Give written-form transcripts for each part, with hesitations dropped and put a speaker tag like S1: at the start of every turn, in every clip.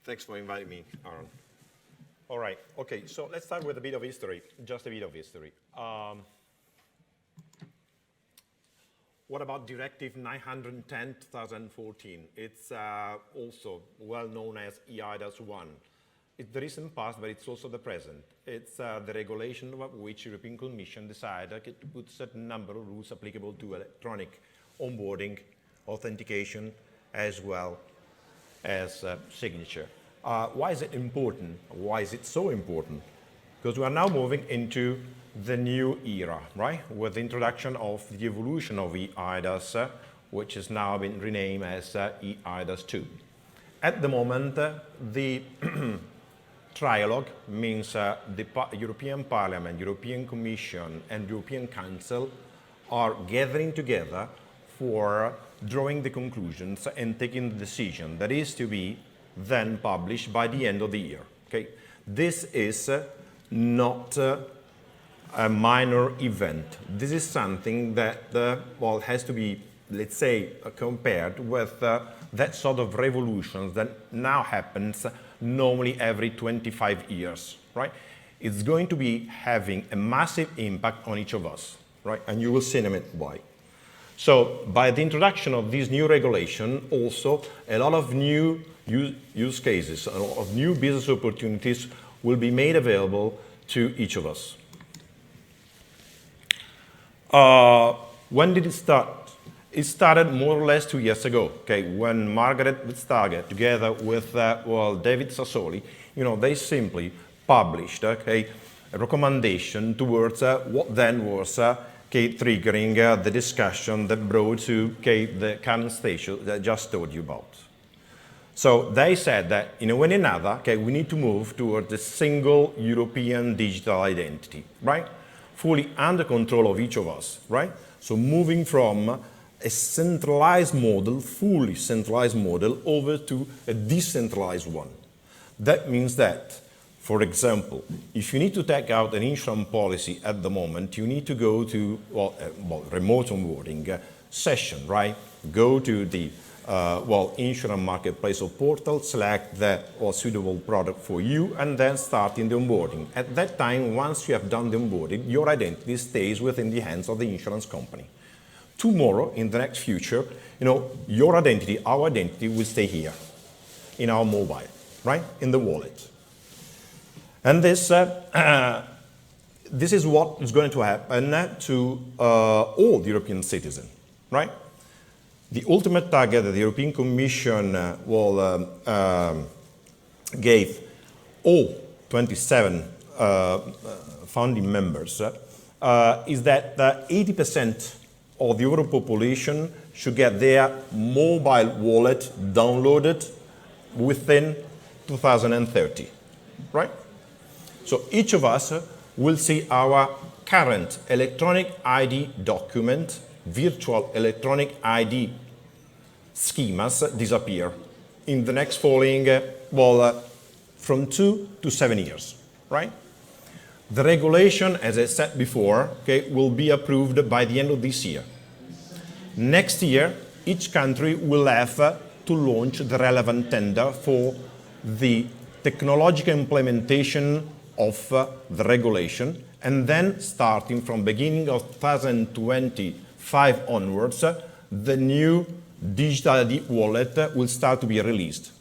S1: Thanks for inviting me, Aaron.
S2: All right. Okay, so let's start with a bit of history, just a bit of history. What about Directive 910/2014? It's also well known as eIDAS 1. It's the recent past, but it's also the present. It's the regulation of which the European Commission decided to put a certain number of rules applicable to electronic onboarding, authentication, as well as signature. Why is it important? Why is it so important? Because we are now moving into the new era, right? With the introduction of the evolution of eIDAS, which has now been renamed as eIDAS 2. At the moment, the trialogue means the European Parliament, European Commission, and European Council are gathering together for drawing the conclusions and taking the decision that is to be then published by the end of the year. Okay? This is not a minor event. This is something that well, has to be, let's say, compared with that sort of revolutions that now happens normally every 25 years, right? It's going to be having a massive impact on each of us, right? And you will see in a minute why. So by the introduction of this new regulation, also a lot of new use cases, a lot of new business opportunities will be made available to each of us. When did it start? It started more or less 2 years ago, okay, when Margaret Vestager, together with well, David Sassoli, they simply published, okay, a recommendation towards what then was triggering the discussion that brought to the current station that I just told you about. So they said that in a way or another, we need to move towards a single European digital identity, right? Fully under control of each of us, right? So moving from a centralized model, fully centralized model, over to a decentralized one. That means that, for example, if you need to take out an insurance policy at the moment, you need to go to remote onboarding session, right? Go to the insurance marketplace or portal, select the suitable product for you, and then start in the onboarding. At that time, once you have done the onboarding, your identity stays within the hands of the insurance company. Tomorrow, in the next future, your identity, our identity will stay here in our mobile, right? In the wallet. And this is what is going to happen to all European citizens, right? The ultimate target that the European Commission gave all 27 founding members is that 80% of the Euro population should get their mobile wallet downloaded within 2030, right? So each of us will see our current electronic ID document, virtual electronic ID schemas disappear in the next following, from 2 to 7 years, right? The regulation, as I said before, will be approved by the end of this year. Next year, each country will have to launch the relevant tender for the technological implementation of the regulation, and then starting from beginning of 2025 onwards, the new digital ID wallet will start to be released.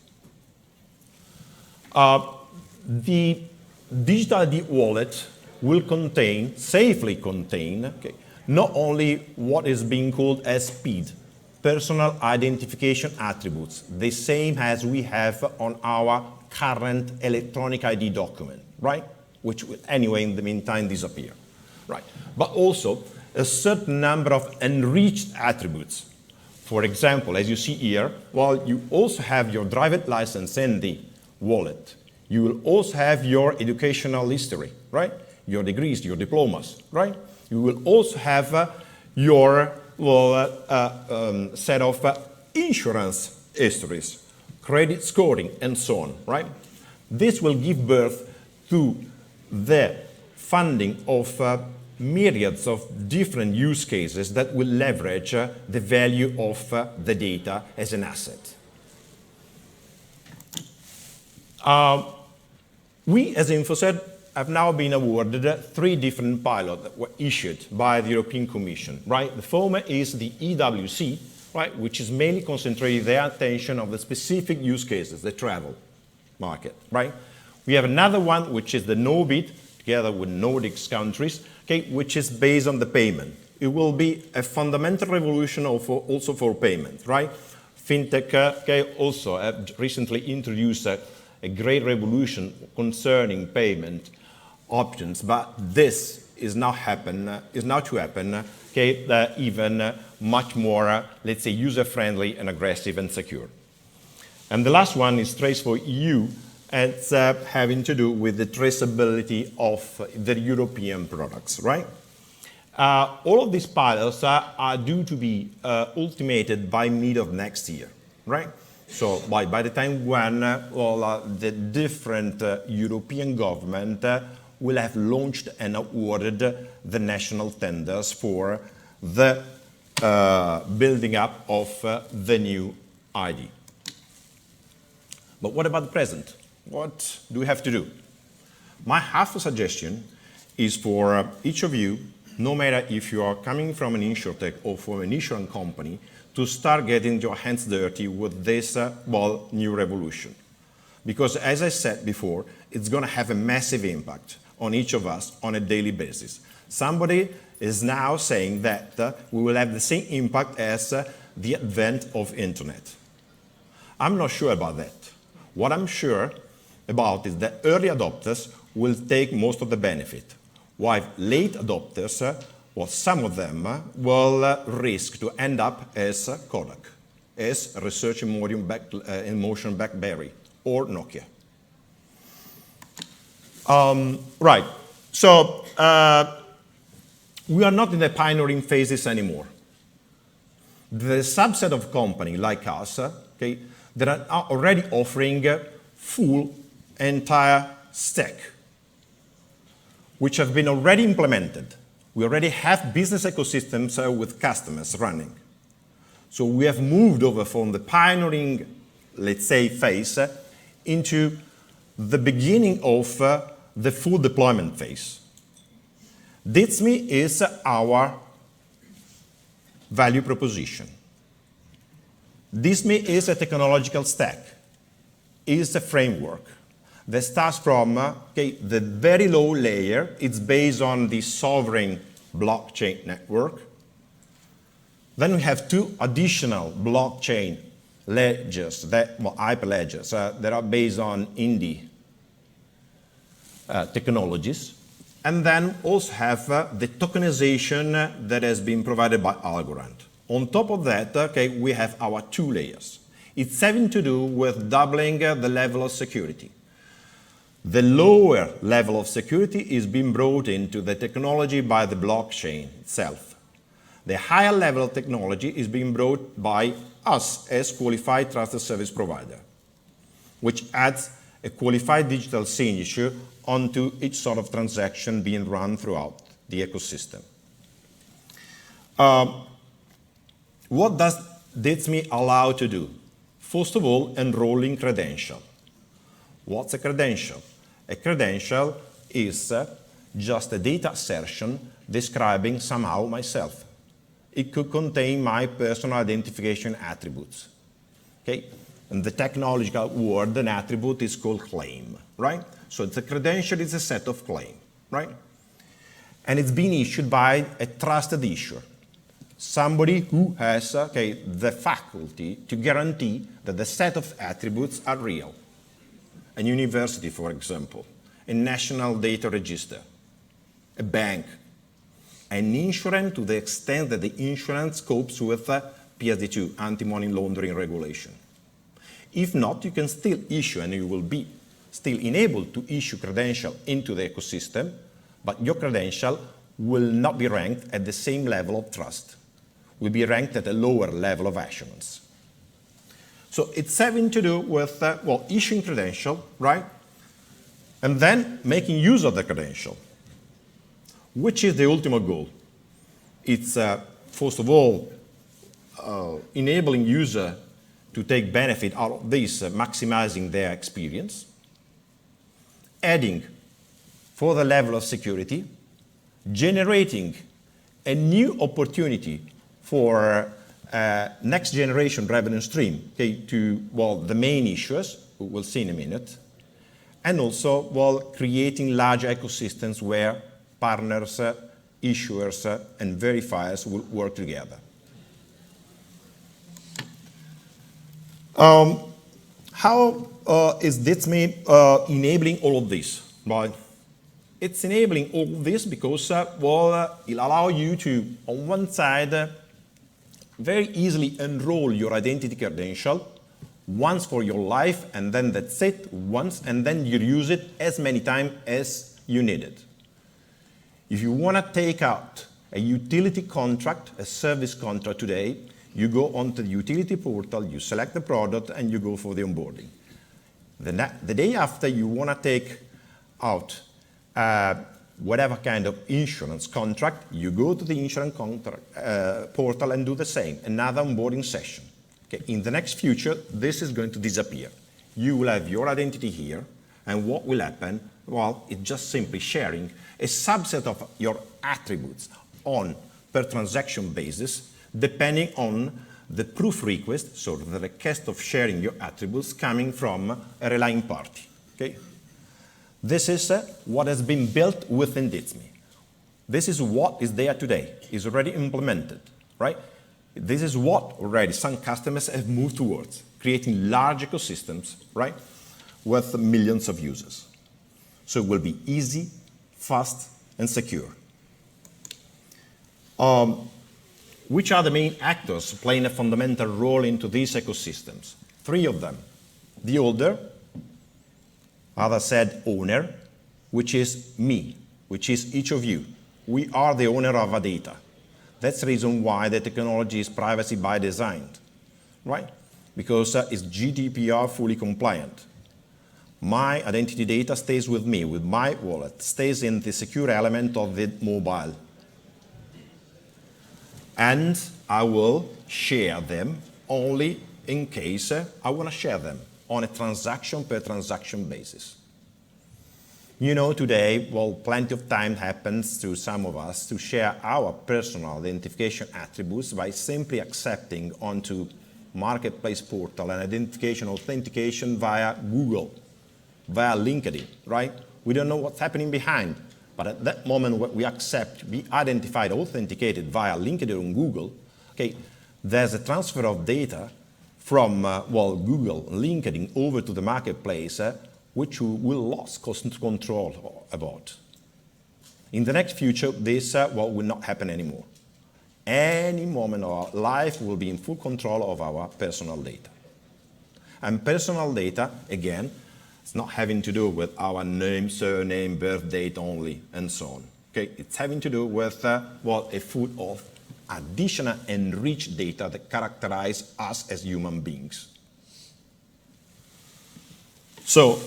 S2: The digital ID wallet will safely contain, not only what is being called as PID, personal identification attributes, the same as we have on our current electronic ID document, right? Which will anyway in the meantime disappear, right? But also a certain number of enriched attributes. For example, as you see here, you also have your driver's license in the wallet. You will also have your educational history, right? Your degrees, your diplomas, right? You will also have your set of insurance histories, credit scoring, and so on, right? This will give birth to the funding of myriads of different use cases that will leverage the value of the data as an asset. We, as Infocert, have now been awarded 3 different pilots that were issued by the European Commission, right? The former is the EWC, right, which is mainly concentrating their attention on the specific use cases, the travel market, right? We have another one, which is the NOBIT, together with Nordics countries, okay, which is based on the payment. It will be a fundamental revolution also for payment, right? FinTech okay, also have recently introduced a great revolution concerning payment options, but this is now to happen, okay, even much more, let's say, user-friendly and aggressive and secure. And the last one is Trace for EU, and it's having to do with the traceability of the European products, right? All of these pilots are due to be ultimated by mid of next year, right? So by the time when the different European government will have launched and awarded the national tenders for the building up of the new ID. But what about the present? What do we have to do? My half suggestion is for each of you, no matter if you are coming from an InsurTech or from an insurance company, to start getting your hands dirty with this, new revolution. Because as I said before, it's going to have a massive impact on each of us on a daily basis. Somebody is now saying that we will have the same impact as the advent of internet. I'm not sure about that. What I'm sure about is that early adopters will take most of the benefit, while late adopters, some of them will risk to end up as Kodak, as Research in Motion BlackBerry, or Nokia. Right, so we are not in the pioneering phases anymore. The subset of companies like us, okay, that are already offering full entire stack, which have been already implemented. We already have business ecosystems with customers running. So we have moved over from the pioneering, let's say, phase into the beginning of the full deployment phase. DITSME is our value proposition. DITSME is a technological stack, is a framework that starts from the very low layer. It's based on the sovereign blockchain network. Then we have 2 additional blockchain ledgers, hyperledgers, that are based on indie technologies. And then also have the tokenization that has been provided by Algorand. On top of that, we have our 2 layers. It's having to do with doubling the level of security. The lower level of security is being brought into the technology by the blockchain itself. The higher level of technology is being brought by us as qualified trusted service provider, which adds a qualified digital signature onto each sort of transaction being run throughout the ecosystem. What does DITSME allow to do? First of all, enrolling credential. What's a credential? A credential is just a data assertion describing somehow myself. It could contain my personal identification attributes. Okay? In the technological word, an attribute is called claim, right? So the credential is a set of claim, right? And it's been issued by a trusted issuer, somebody who has the faculty to guarantee that the set of attributes are real. A university, for example, a national data register, a bank, an insurance to the extent that the insurance copes with PSD2, anti-money laundering regulation. If not, you can still issue, and you will be still enabled to issue credential into the ecosystem, but your credential will not be ranked at the same level of trust. Will be ranked at a lower level of assurance. So it's having to do with, issuing credential, right? And then making use of the credential, which is the ultimate goal. It's, first of all, enabling user to take benefit out of this, maximizing their experience, adding for the level of security, generating a new opportunity for next generation revenue stream, okay, to, well, the main issuers, who we'll see in a minute, and also, well, creating large ecosystems where partners, issuers, and verifiers will work together. How is DITSME enabling all of this? Well, it's enabling all of this because, well, it'll allow you to, on one side, very easily enroll your identity credential once for your life, and then that's it, once, and then you use it as many times as you need it. If you want to take out a utility contract, a service contract today, you go onto the utility portal, you select the product, and you go for the onboarding. The day after you want to take out whatever kind of insurance contract, you go to the insurance contract portal and do the same, another onboarding session. Okay. In the next future, this is going to disappear. You will have your identity here, and what will happen? Well, it's just simply sharing a subset of your attributes on per transaction basis, depending on the proof request, so the request of sharing your attributes coming from a relying party. Okay? This is what has been built within DITSME. This is what is there today, is already implemented, right? This is what already some customers have moved towards, creating large ecosystems, right, with millions of users. So it will be easy, fast, and secure. Which are the main actors playing a fundamental role into these ecosystems? 3 of them. The holder, others said owner, which is me, which is each of you. We are the owner of our data. That's the reason why the technology is privacy by design, right? Because it's GDPR fully compliant. My identity data stays with me, with my wallet, stays in the secure element of the mobile. And I will share them only in case I want to share them on a transaction per transaction basis. You know, today, well, plenty of time happens to some of us to share our personal identification attributes by simply accepting onto marketplace portal and identification authentication via Google, via LinkedIn, right? We don't know what's happening behind. But at that moment, when we accept, be identified, authenticated via LinkedIn or Google, okay, there's a transfer of data from, well, Google, LinkedIn, over to the marketplace, which we will lose control about. In the next future, this well, will not happen anymore. Any moment of our life will be in full control of our personal data. And personal data, again, it's not having to do with our name, surname, birth date only, and so on. Okay? It's having to do with well, a full of additional enriched data that characterize us as human beings. So,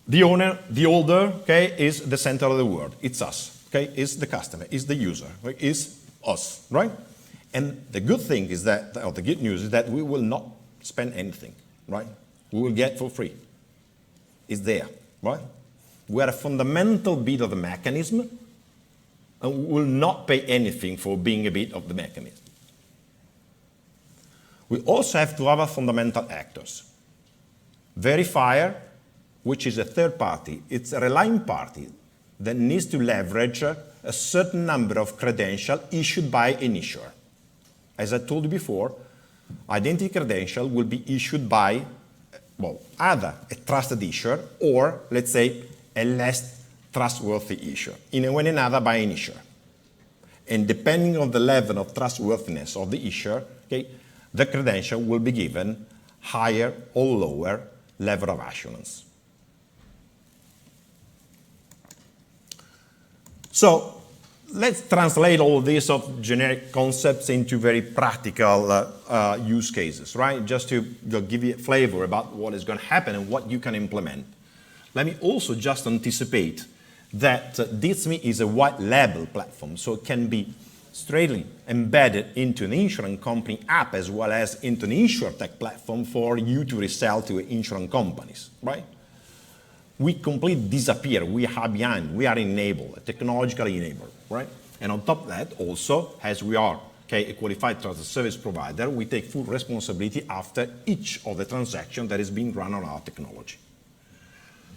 S2: the owner, the holder, okay, is the center of the world. It's us. Okay? It's the customer. It's the user. Right? It's us. Right? And the good thing is that, or the good news is that we will not spend anything. Right? We will get for free. Is there, right? We are a fundamental bit of the mechanism, and we will not pay anything for being a bit of the mechanism. We also have 2 other fundamental actors. Verifier, which is a third party. It's a relying party that needs to leverage a certain number of credentials issued by an issuer. As I told you before, identity credential will be issued by, well, either a trusted issuer or, let's say, a less trustworthy issuer, in a way or another by an issuer. And depending on the level of trustworthiness of the issuer, okay, the credential will be given higher or lower level of assurance. So let's translate all these of generic concepts into very practical use cases, right? Just to give you a flavor about what is going to happen and what you can implement. Let me also just anticipate that DITSME is a white label platform, so it can be straightly embedded into an insurance company app as well as into an InsurTech platform for you to resell to insurance companies, right? we completely disappear. We are behind. We are enabled, technologically enabled, right? And on top of that, also, as we are a qualified trusted service provider, we take full responsibility after each of the transactions that is being run on our technology.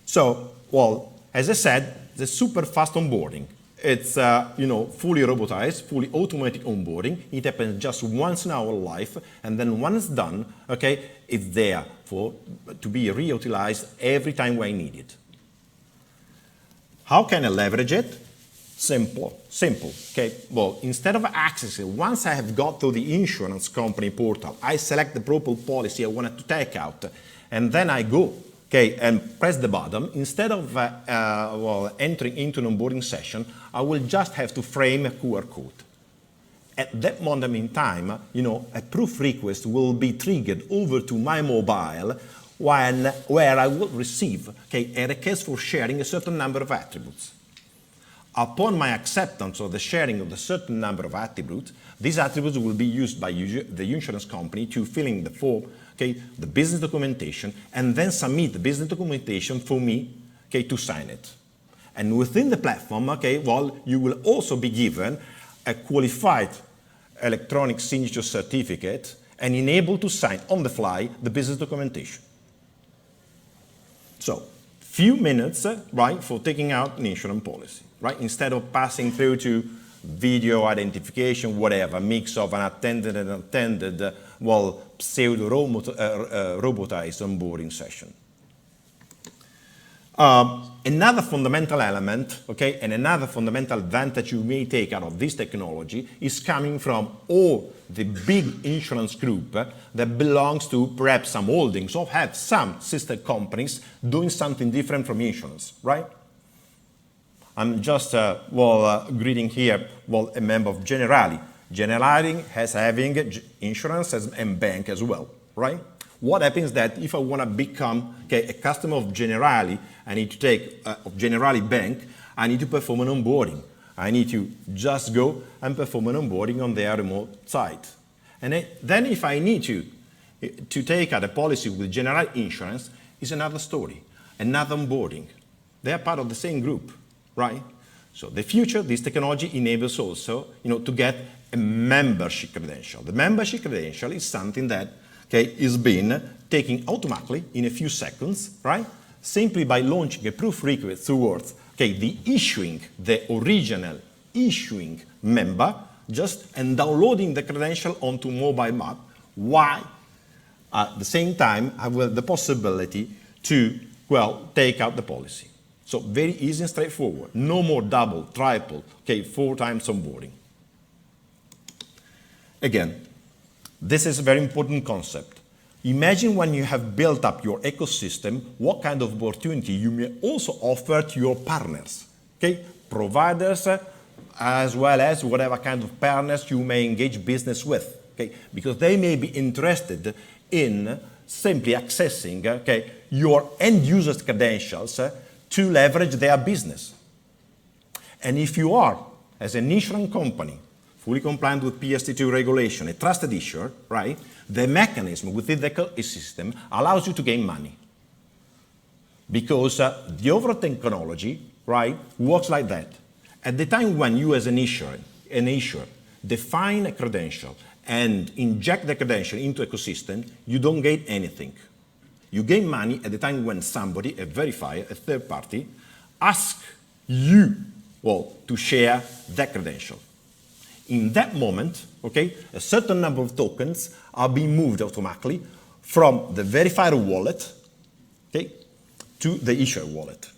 S2: So, well, as I said, the super fast onboarding. It's fully robotized, fully automatic onboarding. It happens just once in our life, and then once done, it's there to be reutilized every time we need it. How can I leverage it? Simple. Okay, well, instead of accessing, once I have got to the insurance company portal, I select the proper policy I wanted to take out, and then I go, and press the button. Instead of entering into an onboarding session, I will just have to frame a QR code. At that moment in time, a proof request will be triggered over to my mobile where I will receive a request for sharing a certain number of attributes. Upon my acceptance of the sharing of a certain number of attributes, these attributes will be used by the insurance company to fill in the form, the business documentation, and then submit the business documentation for me, to sign it. And within the platform, you will also be given a qualified electronic signature certificate and enabled to sign on the fly the business documentation. So, few minutes, for taking out an insurance policy. Right? Instead of passing through to video identification, whatever, mix of an attended and unattended, pseudo-robotized onboarding session. Another fundamental element, and another fundamental advantage you may take out of this technology is coming from all the big insurance group that belongs to perhaps some holdings or have some sister companies doing something different from insurance, right? I'm just greeting here a member of Generali. Generali has having insurance and bank as well, right? What happens that if I want to become a customer of Generali, I need to take of Generali Bank, I need to perform an onboarding. I need to just go and perform an onboarding on their remote site. And then if I need to take out a policy with Generali Insurance, is another story, another onboarding. They are part of the same group. Right? So the future, this technology enables also, to get a membership credential. The membership credential is something that, is being taken automatically in a few seconds, right? Simply by launching a proof request towards, the original issuing member, and downloading the credential onto mobile map, while at the same time I will have the possibility to, take out the policy. So very easy and straightforward. No more double, triple, 4 times onboarding. Again, this is a very important concept. Imagine when you have built up your ecosystem, what kind of opportunity you may also offer to your partners, providers, as well as whatever kind of partners you may engage business with, because they may be interested in simply accessing, your end user's credentials to leverage their business. And if you are, as an insurance company, fully compliant with PSD2 regulation, a trusted issuer, right, the mechanism within the ecosystem allows you to gain money. Because the overall technology, right, works like that. At the time when you as an issuer define a credential and inject the credential into ecosystem, you don't gain anything. You gain money at the time when somebody, a verifier, a third party, asks you, to share that credential. In that moment, a certain number of tokens are being moved automatically from the verifier wallet, to the issuer wallet.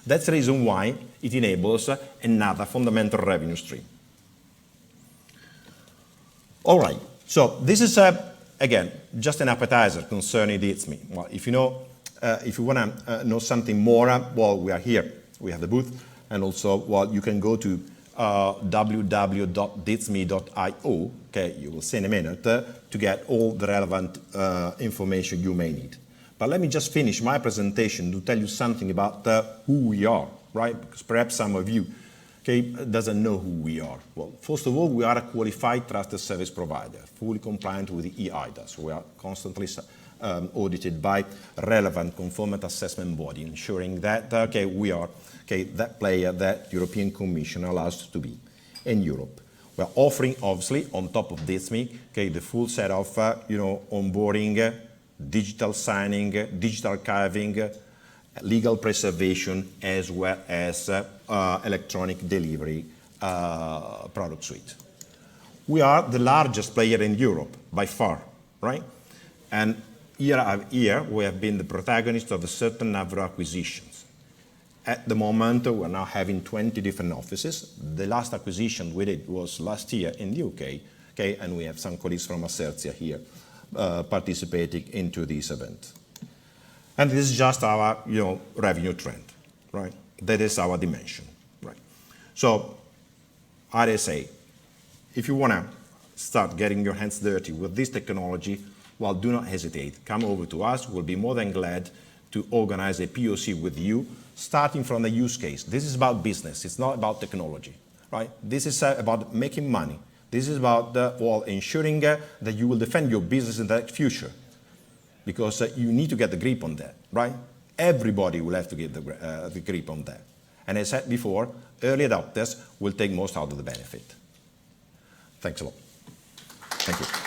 S2: That's the reason why it enables another fundamental revenue stream. All right, so this is again, just an appetizer concerning the It's Me. Well, if you want to know something more, we are here. We have the booth, and also, you can go to www.ditsme.io. You will see in a minute to get all the relevant information you may need. But let me just finish my presentation to tell you something about who we are, right? Because perhaps some of you okay, doesn't know who we are. Well, first of all, we are a qualified trusted service provider, fully compliant with the eIDAS. We are constantly audited by relevant conformance assessment body, ensuring that we are that player that European Commission allows us to be in Europe. We are offering, obviously, on top of this, the full set of onboarding, digital signing, digital archiving, legal preservation, as well as electronic delivery product suite. We are the largest player in Europe by far, right? And year after year, we have been the protagonist of a certain number of acquisitions. At the moment, we're now having 20 different offices. The last acquisition we did was last year in the UK, and we have some colleagues from Assertia here participating into this event. And this is just our revenue trend, right? That is our dimension, right? So, I say, if you want to start getting your hands dirty with this technology, well, do not hesitate. Come over to us. We'll be more than glad to organize a POC with you, starting from the use case. This is about business. It's not about technology, right? This is about making money. This is about ensuring that you will defend your business in the future, because you need to get the grip on that, right? Everybody will have to get the grip on that. And as I said before, early adopters will take most out of the benefit. Thanks a lot. Thank you.